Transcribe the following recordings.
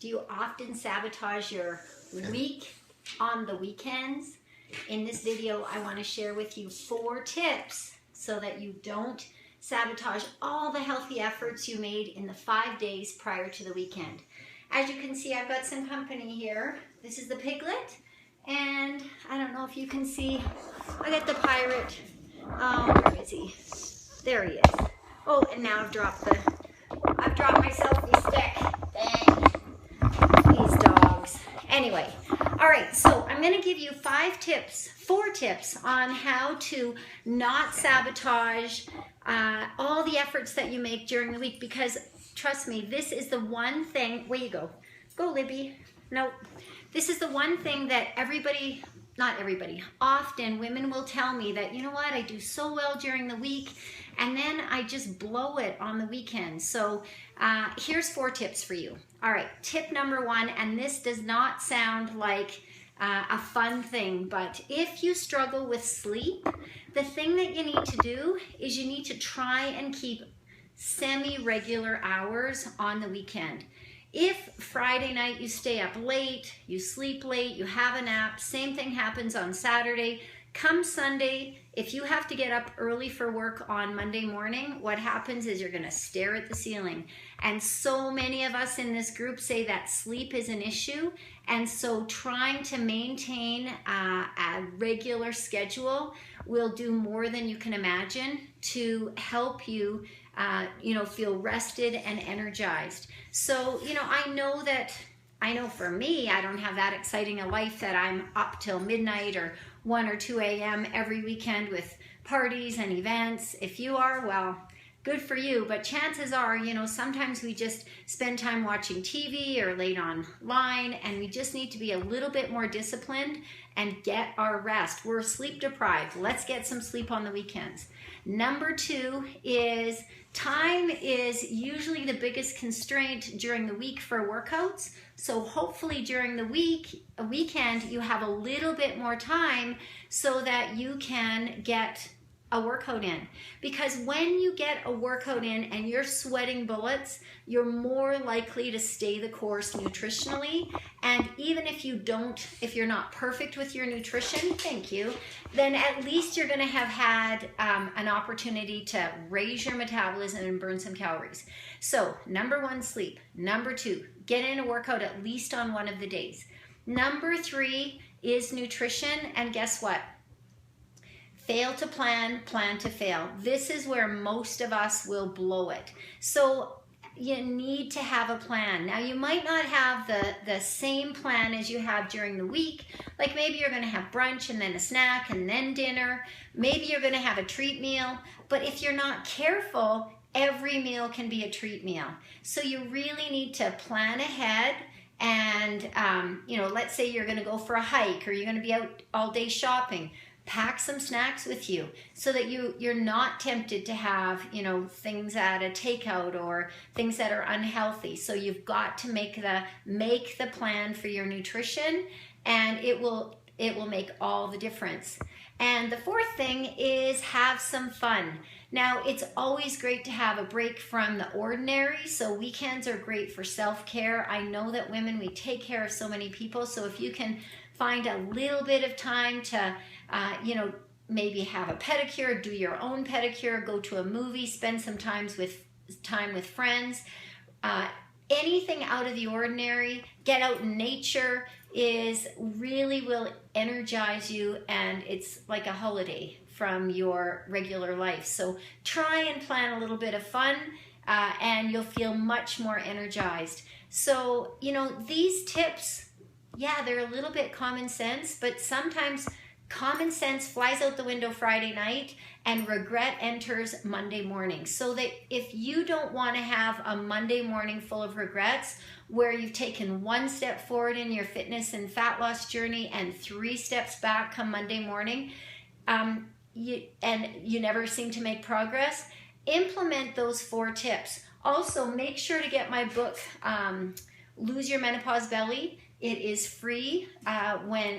Do you often sabotage your week on the weekends? In this video, I want to share with you 4 tips so that you don't sabotage all the healthy efforts you made in the 5 days prior to the weekend. As you can see, I've got some company here. This is the piglet, and I don't know if you can see, I got the pirate. Where is he? There he is. Oh, and now I've dropped my selfie stick. Dang. These dogs. Anyway, all right, so I'm going to give you 4 tips on how to not sabotage all the efforts that you make during the week, because trust me, this is the one thing, where you go? Go, Libby. No, this is the one thing that not everybody, often women will tell me that, you know what, I do so well during the week and then I just blow it on the weekend. So here's 4 tips for you. All right, tip number 1, and this does not sound like a fun thing, but if you struggle with sleep, the thing that you need to do is you need to try and keep semi-regular hours on the weekend. If Friday night you stay up late, you sleep late, you have a nap, same thing happens on Saturday. Come Sunday, if you have to get up early for work on Monday morning, what happens is you're going to stare at the ceiling. And so many of us in this group say that sleep is an issue. And so trying to maintain a regular schedule will do more than you can imagine to help you feel rested and energized. So, I know for me, I don't have that exciting a life that I'm up till midnight or 1 or 2 a.m. every weekend with parties and events. If you are, well, good for you. But chances are, sometimes we just spend time watching TV or late online, and we just need to be a little bit more disciplined and get our rest. We're sleep deprived. Let's get some sleep on the weekends. Number 2 is time is usually the biggest constraint during the week for workouts. So hopefully during the weekend, you have a little bit more time so that you can get a workout in. Because when you get a workout in and you're sweating bullets, you're more likely to stay the course nutritionally. And even if you're not perfect with your nutrition, thank you, then at least you're going to have had an opportunity to raise your metabolism and burn some calories. So number 1, sleep. Number 2, get in a workout at least on one of the days. Number 3 is nutrition. And guess what? Fail to plan, plan to fail. This is where most of us will blow it. So you need to have a plan. Now, you might not have the same plan as you have during the week. Like maybe you're going to have brunch and then a snack and then dinner. Maybe you're going to have a treat meal. But if you're not careful, every meal can be a treat meal. So you really need to plan ahead. And, let's say you're going to go for a hike or you're going to be out all day shopping. Pack some snacks with you so that you're not tempted to have, things at a takeout or things that are unhealthy. So you've got to make the plan for your nutrition, and it will make all the difference. And the 4th thing is have some fun. Now, it's always great to have a break from the ordinary, so weekends are great for self-care. I know that women, we take care of so many people, so if you can find a little bit of time to, maybe have a pedicure, do your own pedicure, go to a movie, spend some time with friends, anything out of the ordinary, get out in nature really will energize you, and it's like a holiday from your regular life. So try and plan a little bit of fun, and you'll feel much more energized. So, these tips, yeah, they're a little bit common sense, but sometimes common sense flies out the window Friday night and regret enters Monday morning. So that if you don't want to have a Monday morning full of regrets where you've taken 1 step forward in your fitness and fat loss journey and 3 steps back come Monday morning, you never seem to make progress, implement those 4 tips. Also, make sure to get my book, Lose Your Menopause Belly. It is free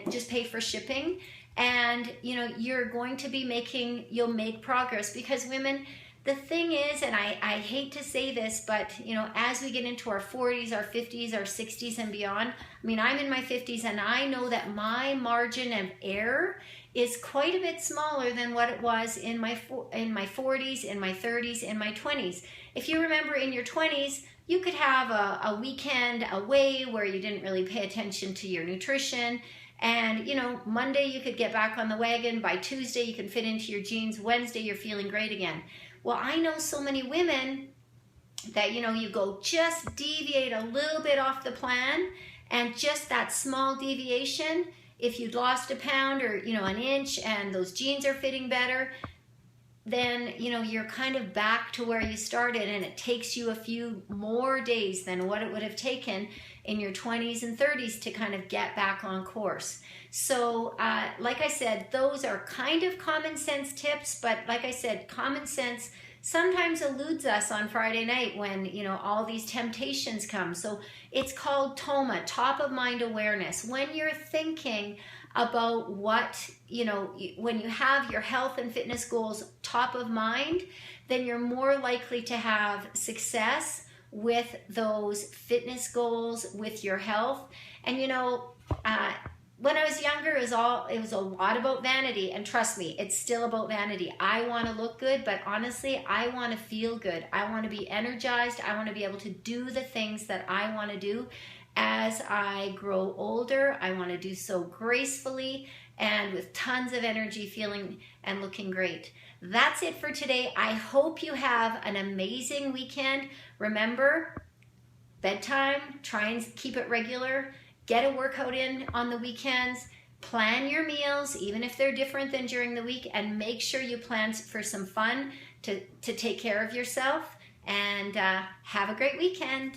just pay for shipping. And, you're going to be you'll make progress, because women, the thing is, and I hate to say this, but you know, as we get into our 40s, our 50s, our 60s and beyond, I mean, I'm in my 50s and I know that my margin of error is quite a bit smaller than what it was in my 40s, in my 30s, in my 20s. If you remember, in your 20s, you could have a weekend away where you didn't really pay attention to your nutrition. And, you know, Monday you could get back on the wagon. By Tuesday you can fit into your jeans. Wednesday you're feeling great again. Well, I know so many women that, you know, you go just deviate a little bit off the plan, and just that small deviation, if you'd lost a pound or, you know, an inch and those jeans are fitting better, then, you know, you're kind of back to where you started, and it takes you a few more days than what it would have taken in your 20s and 30s to kind of get back on course. So like I said, those are kind of common sense tips, but like I said, common sense sometimes eludes us on Friday night when, you know, all these temptations come. So it's called TOMA, top of mind awareness. When you're thinking about what, you know, when you have your health and fitness goals top of mind, then you're more likely to have success with those fitness goals, with your health. And you know, when I was younger, it was a lot about vanity, and trust me, it's still about vanity. I want to look good, but honestly, I want to feel good. I want to be energized. I want to be able to do the things that I want to do. As I grow older, I want to do so gracefully and with tons of energy, feeling and looking great. That's it for today. I hope you have an amazing weekend. Remember, bedtime, try and keep it regular. Get a workout in on the weekends. Plan your meals, even if they're different than during the week, and make sure you plan for some fun to take care of yourself. And have a great weekend.